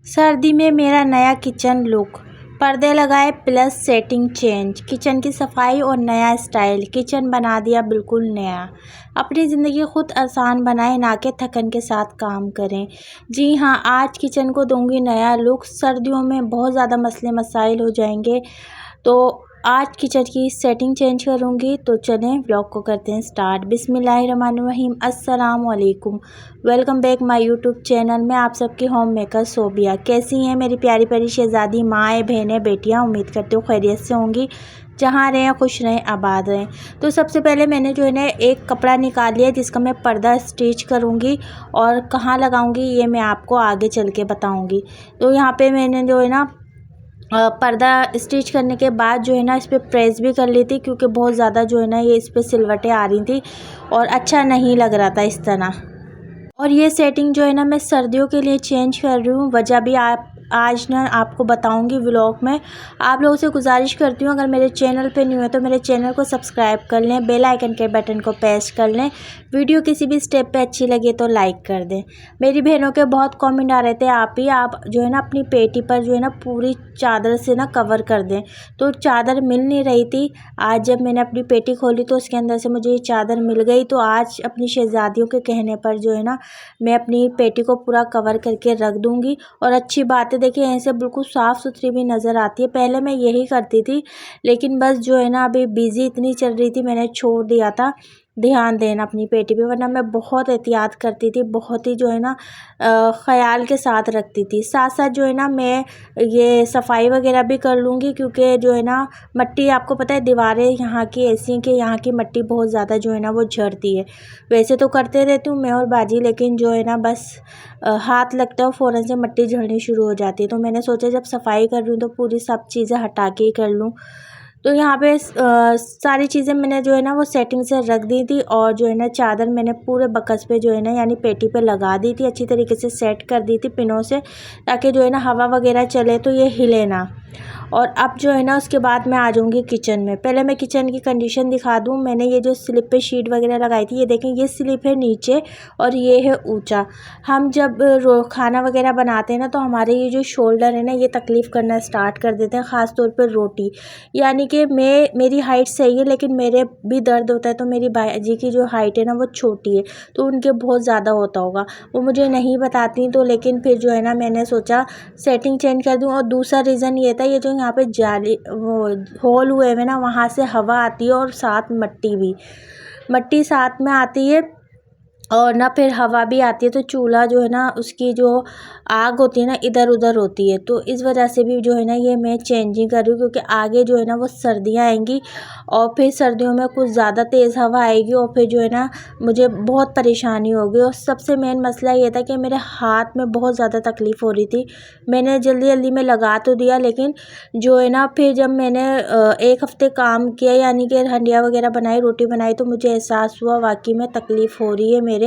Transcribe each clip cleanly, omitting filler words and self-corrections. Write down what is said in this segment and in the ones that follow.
सर्दी में मेरा नया किचन लुक, पर्दे लगाए प्लस सेटिंग चेंज, किचन की सफाई और नया स्टाइल, किचन बना दिया बिल्कुल नया। अपनी ज़िंदगी खुद आसान बनाएं, ना कि थकन के साथ काम करें। जी हाँ, आज किचन को दूंगी नया लुक। सर्दियों में बहुत ज़्यादा मसले मसाइल हो जाएंगे, तो आज किचन की सेटिंग चेंज करूँगी। तो चलें व्लॉग को करते हैं स्टार्ट। बिस्मिल्लाहिर्रहमानिर्रहीम, अस्सलाम वालेकुम। Welcome back my YouTube channel में आप सबकी होम मेकर सोबिया। कैसी हैं मेरी प्यारी प्यारी शहज़ादी माएँ बहनें बेटियाँ? उम्मीद करती हूँ खैरियत से होंगी। जहाँ रहें खुश रहें आबाद रहें। तो सबसे पहले मैंने जो है ना एक कपड़ा निकाल लिया जिसका मैं पर्दा स्टिच करूँगी, और कहाँ लगाऊँगी ये मैं आपको आगे चल के बताऊँगी। तो यहाँ पे मैंने जो है ना पर्दा स्टिच करने के बाद जो है ना इस पर प्रेस भी कर ली थी, क्योंकि बहुत ज़्यादा जो है ना ये इस पर सिलवटें आ रही थी और अच्छा नहीं लग रहा था इस तरह। और ये सेटिंग जो है ना मैं सर्दियों के लिए चेंज कर रही हूँ। वजह भी आप आज ना आपको बताऊंगी व्लॉग में। आप लोगों से गुजारिश करती हूँ, अगर मेरे चैनल पे न्यू है तो मेरे चैनल को सब्सक्राइब कर लें, बेल आइकन के बटन को प्रेस कर लें। वीडियो किसी भी स्टेप पे अच्छी लगे तो लाइक कर दें। मेरी बहनों के बहुत कमेंट आ रहे थे, आप जो है ना अपनी पेटी पर जो है ना पूरी चादर से ना कवर कर दें। तो चादर मिल नहीं रही थी। आज जब मैंने अपनी पेटी खोली तो उसके अंदर से मुझे ये चादर मिल गई। तो आज अपनी शहज़ादियों के कहने पर जो है ना मैं अपनी पेटी को पूरा कवर करके रख दूँगी। और अच्छी बात है, देखिए ऐसे बिल्कुल साफ़ सुथरी भी नज़र आती है। पहले मैं यही करती थी, लेकिन बस जो है ना अभी बिज़ी इतनी चल रही थी, मैंने छोड़ दिया था ध्यान देना अपनी पेटी पे। वरना मैं बहुत एहतियात करती थी, बहुत ही जो है ना ख़याल के साथ रखती थी। साथ साथ जो है ना मैं ये सफाई वगैरह भी कर लूँगी, क्योंकि जो है ना मट्टी, आपको पता है दीवारें यहाँ की ऐसी हैं कि यहाँ की मट्टी बहुत ज़्यादा जो है ना वो झड़ती है। वैसे तो करते रहती हूँ मैं और बाजी, लेकिन जो है ना बस हाथ लगता है और फ़ौरन से मट्टी झड़नी शुरू हो जाती है। तो मैंने सोचा जब सफाई कर रही हूँ तो पूरी सब चीज़ें हटा के ही कर लूँ। तो यहाँ पे सारी चीज़ें मैंने जो है ना वो सेटिंग से रख दी थी, और जो है ना चादर मैंने पूरे बकस पे जो है ना यानी पेटी पे लगा दी थी, अच्छी तरीके से सेट कर दी थी पिनों से, ताकि जो है ना हवा वगैरह चले तो ये हिले ना। और अब जो है ना उसके बाद मैं आ जाऊँगी किचन में। पहले मैं किचन की कंडीशन दिखा दूँ। मैंने ये जो स्लिप पे शीट वगैरह लगाई थी, ये देखें ये स्लिप है नीचे और ये है ऊंचा। हम जब खाना वगैरह बनाते हैं ना तो हमारे ये जो शोल्डर है ना ये तकलीफ़ करना स्टार्ट कर देते हैं, ख़ास तौर पर रोटी। यानी कि मेरी हाइट सही है, लेकिन मेरे भी दर्द होता है। तो मेरी बाजी की जो हाइट है ना वो छोटी है, तो उनके बहुत ज़्यादा होता होगा, वो मुझे नहीं बताती। तो लेकिन फिर जो है ना मैंने सोचा सेटिंग चेंज कर दूँ। और दूसरा रीज़न ये था, ये जो यहाँ पे जाली वो होल हुए हुए ना वहाँ से हवा आती है, और साथ मट्टी साथ में आती है, और ना फिर हवा भी आती है। तो चूल्हा जो है ना उसकी जो आग होती है ना इधर उधर होती है। तो इस वजह से भी जो है ना ये मैं चेंजिंग कर रही हूँ, क्योंकि आगे जो है ना वो सर्दियाँ आएंगी, और फिर सर्दियों में कुछ ज़्यादा तेज़ हवा आएगी, और फिर जो है ना मुझे बहुत परेशानी होगी। और सबसे मेन मसला ये था कि मेरे हाथ में बहुत ज़्यादा तकलीफ़ हो रही थी। मैंने जल्दी जल्दी में लगा तो दिया, लेकिन जो है ना फिर जब मैंने एक हफ़्ते काम किया, यानी कि हंडिया वगैरह बनाई, रोटी बनाई, तो मुझे एहसास हुआ वाकई में तकलीफ़ हो रही है मेरे।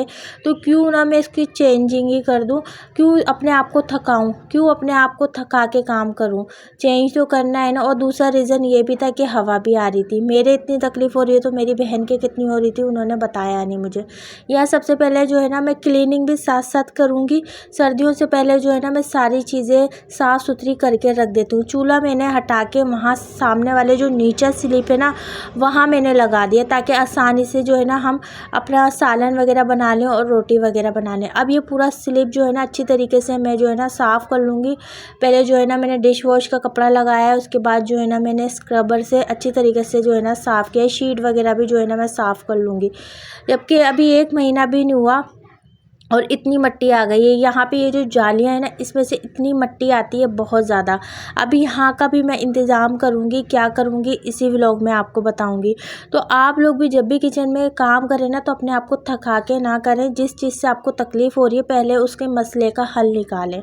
तो क्यों ना मैं इसकी चेंजिंग ही कर दूं, क्यों अपने आप को थकाऊं, क्यों अपने आप को थका के काम करूं, चेंज तो करना है ना। और दूसरा रीज़न ये भी था कि हवा भी आ रही थी। मेरे इतनी तकलीफ़ हो रही है तो मेरी बहन के कितनी हो रही थी उन्होंने बताया नहीं मुझे। यह सबसे पहले जो है ना मैं क्लीनिंग भी साथ साथ करूँगी। सर्दियों से पहले जो है ना मैं सारी चीज़ें साफ़ सुथरी करके रख देती हूँ। चूल्हा मैंने हटा के वहाँ सामने वाले जो नीचे स्लिप है ना वहाँ मैंने लगा दिया, ताकि आसानी से जो है ना हम अपना सालन वगैरह बना लें और रोटी वगैरह बना लें। अब ये पूरा स्लिप जो है ना अच्छी तरीके से मैं जो है ना साफ़ कर लूँगी। पहले जो है ना मैंने डिश वॉश का कपड़ा लगाया है, उसके बाद जो है ना मैंने स्क्रबर से अच्छी तरीके से जो है ना साफ़ किया। शीट वगैरह भी जो है ना मैं साफ़ कर लूँगी। जबकि अभी 1 महीना भी नहीं हुआ और इतनी मट्टी आ गई है। यहाँ पे ये जो जालियाँ हैं ना इसमें से इतनी मट्टी आती है बहुत ज़्यादा। अभी यहाँ का भी मैं इंतज़ाम करूँगी, क्या करूँगी इसी व्लॉग में आपको बताऊँगी। तो आप लोग भी जब भी किचन में काम करें ना तो अपने आप को थका के ना करें। जिस चीज़ से आपको तकलीफ़ हो रही है पहले उसके मसले का हल निकालें,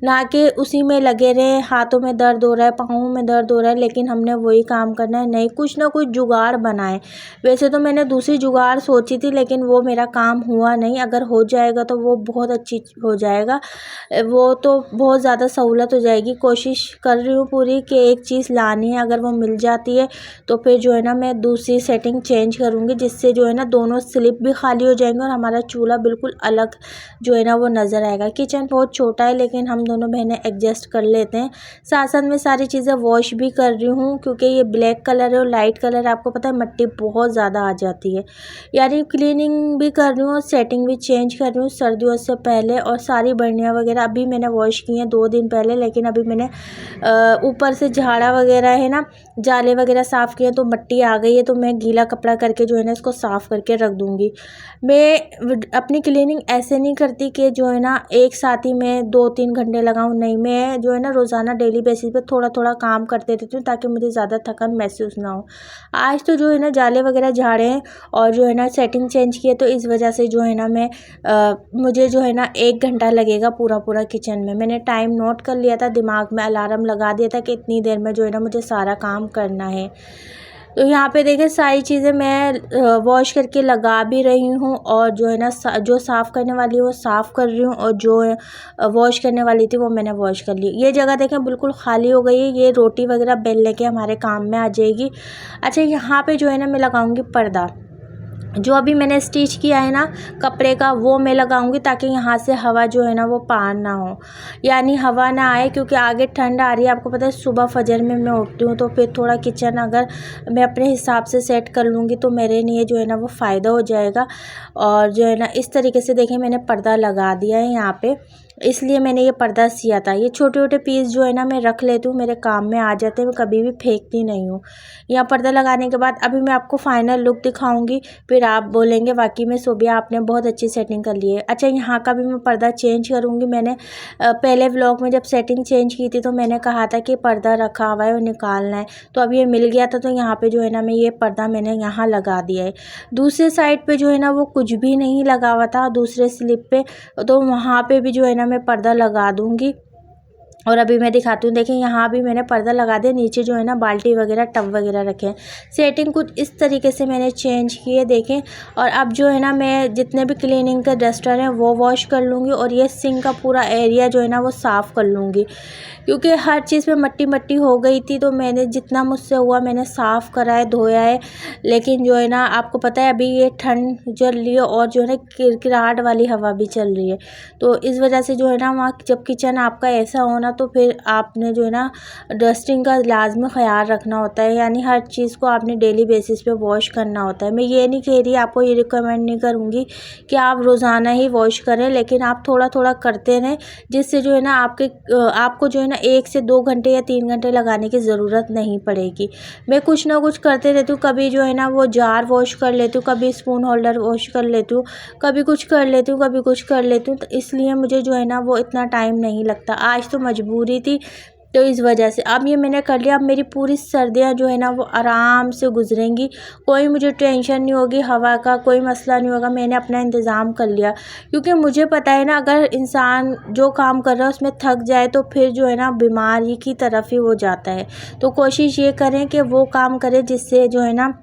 ना कि उसी में लगे रहें। हाथों में दर्द हो रहा है, पाँवों में दर्द हो रहा है, लेकिन हमने वही काम करना है। नहीं, कुछ ना कुछ जुगाड़ बनाएं। वैसे तो मैंने दूसरी जुगाड़ सोची थी, लेकिन वो मेरा काम हुआ नहीं। अगर हो जाएगा जाएगा तो वो बहुत अच्छी हो जाएगा, वो तो बहुत ज़्यादा सहूलत हो जाएगी। कोशिश कर रही हूँ पूरी कि एक चीज़ लानी है, अगर वो मिल जाती है तो फिर जो है ना मैं दूसरी सेटिंग चेंज करूँगी, जिससे जो है ना दोनों स्लिप भी खाली हो जाएंगे और हमारा चूल्हा बिल्कुल अलग जो है ना वो नज़र आएगा। किचन बहुत छोटा है लेकिन हम दोनों बहनें एडजस्ट कर लेते हैं। साथ साथ में सारी चीज़ें वॉश भी कर रही हूँ, क्योंकि ये ब्लैक कलर है और लाइट कलर है, आपको पता है मिट्टी बहुत ज़्यादा आ जाती है। यानी क्लीनिंग भी कर रही हूँ और सेटिंग भी चेंज कर रही हूँ सर्दियों से पहले। और सारी बर्नियाँ वगैरह अभी मैंने वॉश की हैं 2 दिन पहले, लेकिन अभी मैंने ऊपर से झाड़ा वगैरह है ना, जाले वगैरह साफ़ किए तो मिट्टी आ गई है, तो मैं गीला कपड़ा करके जो है ना इसको साफ़ करके रख दूँगी। मैं अपनी क्लीनिंग ऐसे नहीं करती कि जो है ना एक साथ ही मैं 2-3 घंटे लगाऊँ, नहीं, मैं जो है ना रोज़ाना डेली बेसिस पे थोड़ा थोड़ा काम करते रहती हूँ ताकि मुझे ज़्यादा थकान महसूस ना हो। आज तो जो है ना जाले वगैरह झाड़े हैं और जो है ना सेटिंग चेंज की है, तो इस वजह से जो है ना मुझे जो है ना 1 घंटा लगेगा पूरा किचन में। मैंने टाइम नोट कर लिया था, दिमाग में अलार्म लगा दिया था कि इतनी देर में जो है ना मुझे सारा काम करना है। तो यहाँ पे देखिए सारी चीज़ें मैं वॉश करके लगा भी रही हूँ, और जो है ना जो साफ़ करने वाली है वो साफ़ कर रही हूँ, और जो वॉश करने वाली थी वो मैंने वॉश कर ली। ये जगह देखें बिल्कुल खाली हो गई है, ये रोटी वगैरह बेलने के हमारे काम में आ जाएगी। अच्छा, यहाँ पे जो है ना मैं लगाऊंगी पर्दा, जो अभी मैंने स्टिच किया है ना कपड़े का, वो मैं लगाऊंगी ताकि यहाँ से हवा जो है ना वो पार ना हो, यानी हवा ना आए, क्योंकि आगे ठंड आ रही है। आपको पता है सुबह फजर में मैं उठती हूँ, तो फिर थोड़ा किचन अगर मैं अपने हिसाब से सेट कर लूँगी तो मेरे लिए जो है ना वो फ़ायदा हो जाएगा। और जो है ना इस तरीके से देखिए मैंने पर्दा लगा दिया है यहाँ पे, इसलिए मैंने ये पर्दा सिया था। ये छोटे छोटे पीस जो है ना मैं रख लेती हूँ, मेरे काम में आ जाते हैं, मैं कभी भी फेंकती नहीं हूँ। यहाँ पर्दा लगाने के बाद अभी मैं आपको फाइनल लुक दिखाऊंगी, फिर आप बोलेंगे वाकई में सोबिया आपने बहुत अच्छी सेटिंग कर ली है। अच्छा, यहाँ का भी मैं पर्दा चेंज करूँगी। मैंने पहले व्लॉग में जब सेटिंग चेंज की थी तो मैंने कहा था कि पर्दा रखा हुआ है और निकालना है, तो अब ये मिल गया था, तो यहाँ पे जो है ना मैं ये पर्दा मैंने यहाँ लगा दिया है। दूसरे साइड पे जो है ना वो कुछ भी नहीं लगा हुआ था, दूसरे स्लिप पे, तो वहाँ पे भी जो है ना मैं पर्दा लगा दूँगी। और अभी मैं दिखाती हूँ, देखिए यहाँ भी मैंने पर्दा लगा दिया, नीचे जो है ना बाल्टी वगैरह टब वगैरह रखे हैं। सेटिंग कुछ इस तरीके से मैंने चेंज की है, देखें। और अब जो है ना मैं जितने भी क्लीनिंग के डस्टर हैं वो वॉश कर लूँगी, और ये सिंक का पूरा एरिया जो है ना वो साफ़ कर लूँगी, क्योंकि हर चीज़ पे मट्टी मट्टी हो गई थी। तो मैंने जितना मुझसे हुआ मैंने साफ़ करा है, धोया है। लेकिन जो है ना आपको पता है अभी ये ठंड चल रही है और जो है ना किरकिराहट वाली हवा भी चल रही है, तो इस वजह से जो है ना वहाँ जब किचन आपका ऐसा होना तो फिर आपने जो है ना डस्टिंग का लाजमी ख्याल रखना होता है, यानी हर चीज़ को आपने डेली बेसिस पे वॉश करना होता है। मैं ये नहीं कह रही, आपको ये रिकमेंड नहीं करूँगी कि आप रोज़ाना ही वॉश करें, लेकिन आप थोड़ा थोड़ा करते रहें, जिससे जो है ना आपको जो है ना 1 से 2 घंटे या 3 घंटे लगाने की ज़रूरत नहीं पड़ेगी। मैं कुछ ना कुछ करते रहती हूँ, कभी जो है ना वो जार वॉश कर लेती हूँ, कभी स्पून होल्डर वॉश कर लेती हूँ, कभी कुछ कर लेती हूँ, कभी कुछ कर लेती हूँ, तो इसलिए मुझे जो है ना वो इतना टाइम नहीं लगता। आज तो मजबूरी थी, तो इस वजह से अब ये मैंने कर लिया। अब मेरी पूरी सर्दियाँ जो है ना वो आराम से गुजरेंगी, कोई मुझे टेंशन नहीं होगी, हवा का कोई मसला नहीं होगा। मैंने अपना इंतज़ाम कर लिया, क्योंकि मुझे पता है ना अगर इंसान जो काम कर रहा है उसमें थक जाए तो फिर जो है ना बीमारी की तरफ ही वो जाता है। तो कोशिश ये करें कि वो काम करें जिससे जो है ना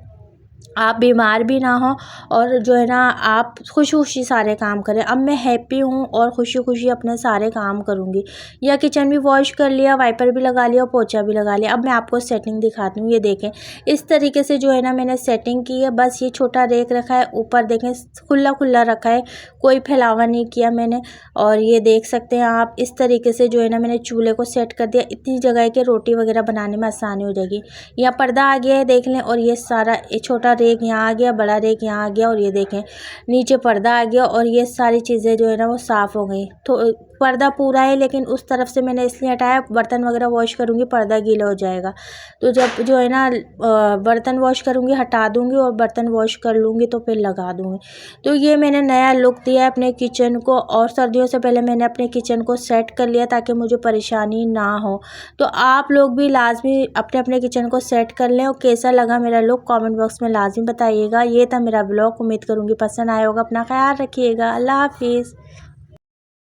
आप बीमार भी ना हो, और जो है ना आप खुशी खुशी सारे काम करें। अब मैं हैप्पी हूँ और खुशी खुशी अपने सारे काम करूँगी। या किचन भी वॉश कर लिया, वाइपर भी लगा लिया और पोछा भी लगा लिया। अब मैं आपको सेटिंग दिखाती हूँ, ये देखें इस तरीके से जो है ना मैंने सेटिंग की है। बस ये छोटा रेक रखा है, ऊपर देखें खुला खुला रखा है, कोई फैलावा नहीं किया मैंने। और ये देख सकते हैं आप, इस तरीके से जो है ना मैंने चूल्हे को सेट कर दिया। इतनी जगह है कि रोटी वगैरह बनाने में आसानी हो जाएगी। यहाँ पर्दा आ गया है देख लें, और ये सारा छोटा रेक यहाँ आ गया, बड़ा रेक यहाँ आ गया, और ये देखें नीचे पर्दा आ गया, और ये सारी चीज़ें जो है ना वो साफ़ हो गई। तो पर्दा पूरा है, लेकिन उस तरफ से मैंने इसलिए हटाया, बर्तन वगैरह वॉश करूँगी पर्दा गीला हो जाएगा। तो जब जो है ना बर्तन वॉश करूँगी हटा दूँगी, और बर्तन वॉश कर लूँगी तो फिर लगा दूँगी। तो ये मैंने नया लुक दिया है अपने किचन को, और सर्दियों से पहले मैंने अपने किचन को सेट कर लिया ताकि मुझे परेशानी ना हो। तो आप लोग भी लाजमी अपने अपने किचन को सेट कर लें। और कैसा लगा मेरा लुक कमेंट बॉक्स में लाजमी बताइएगा। ये था मेरा ब्लॉग, उम्मीद करूँगी पसंद आया होगा। अपना ख्याल रखिएगा। अल्लाह हाफिज़।